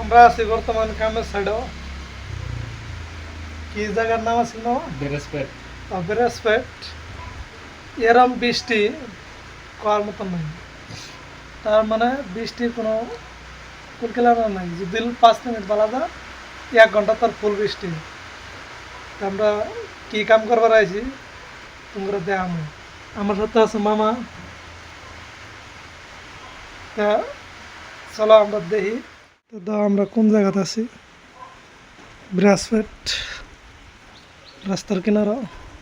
আমরা আছি বর্তমান কামের সাইডও কি জায়গার নাম আছে না বেরেসপেট বেরাসপেট এরম বৃষ্টি করার মতন নাই তার মানে বৃষ্টির কোনো কুলকিলানা নাই যদি 5 মিনিট বলা যায় 1 ঘন্টা তার ফুল বৃষ্টি তা আমরা কি কাম করবার আইছি তোমরা দেখাম আমার সাথে আছে মামা তা চলো আমরা দেখি তো দাও আমরা কোন জায়গাতে আছি ব্রাসপেট রাস্তার কিনারা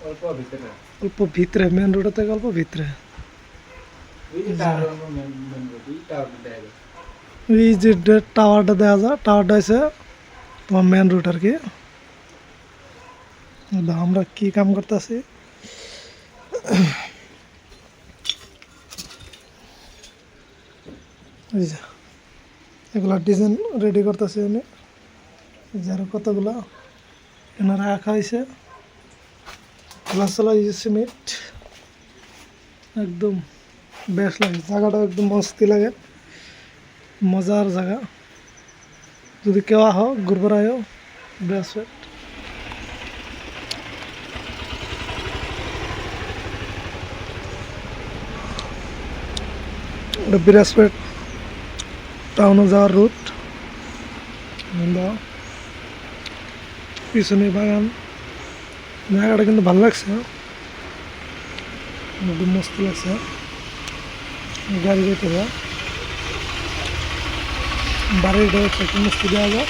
অল্প ভিতরে অল্প ভিতরে মেন রোড থেকে অল্প ভিতরে ওই যে টাওয়ার মেন রোড এই টাওয়ার দেয় এই যে টাওয়ারটা দেখা যায় টাওয়ারটা আছে তোমার মেন রোড আর কি দাও আমরা কি কাম করতেছি এই যে এগুলা ডিজাইন রেডি করতেছি আমি যার কতগুলা এখানে রাখা হয়েছে গ্লাস সিমেন্ট একদম বেশ লাগে জায়গাটা একদম মস্তি লাগে মজার জায়গা যদি কেউ আহ ঘুরবার আয়ো ব্রাসপেট ব্রাসপেট টাউনে যাওয়ার রুট পিছনে বাগান জায়গাটা কিন্তু ভালো লাগছে একদম মস্ত লাগছে গাড়ি যেতে যায় বাড়িটা একটু মিষ্টি দেওয়া যায়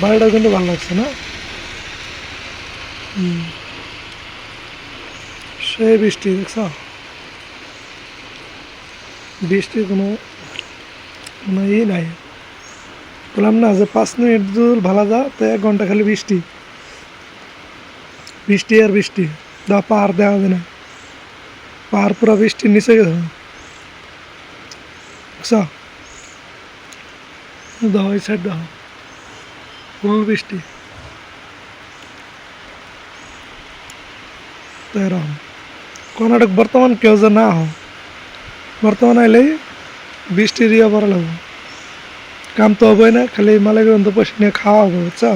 বাড়িটাও কিন্তু ভালো লাগছে না সেই বৃষ্টি দেখছ বৃষ্টির কোনো কোনো ই নাই বললাম না যে 5 মিনিট দূর ভালো যা তো 1 ঘন্টা খালি বৃষ্টি বৃষ্টি আর বৃষ্টি দা পাহাড় দেওয়া হবে না পাহাড় পুরো বৃষ্টির নিচে গেছে দেখছ দাও এই সাইড দাও ফুল বৃষ্টি তো এরকম কর্ণাটক বর্তমান কেউ যে না হয় বর্তমান আইলেই বৃষ্টির ইয়ে বড় লাগবে কাম তো হবেই না খালি মালিকের পয়সা নিয়ে খাওয়া হবে বুঝছো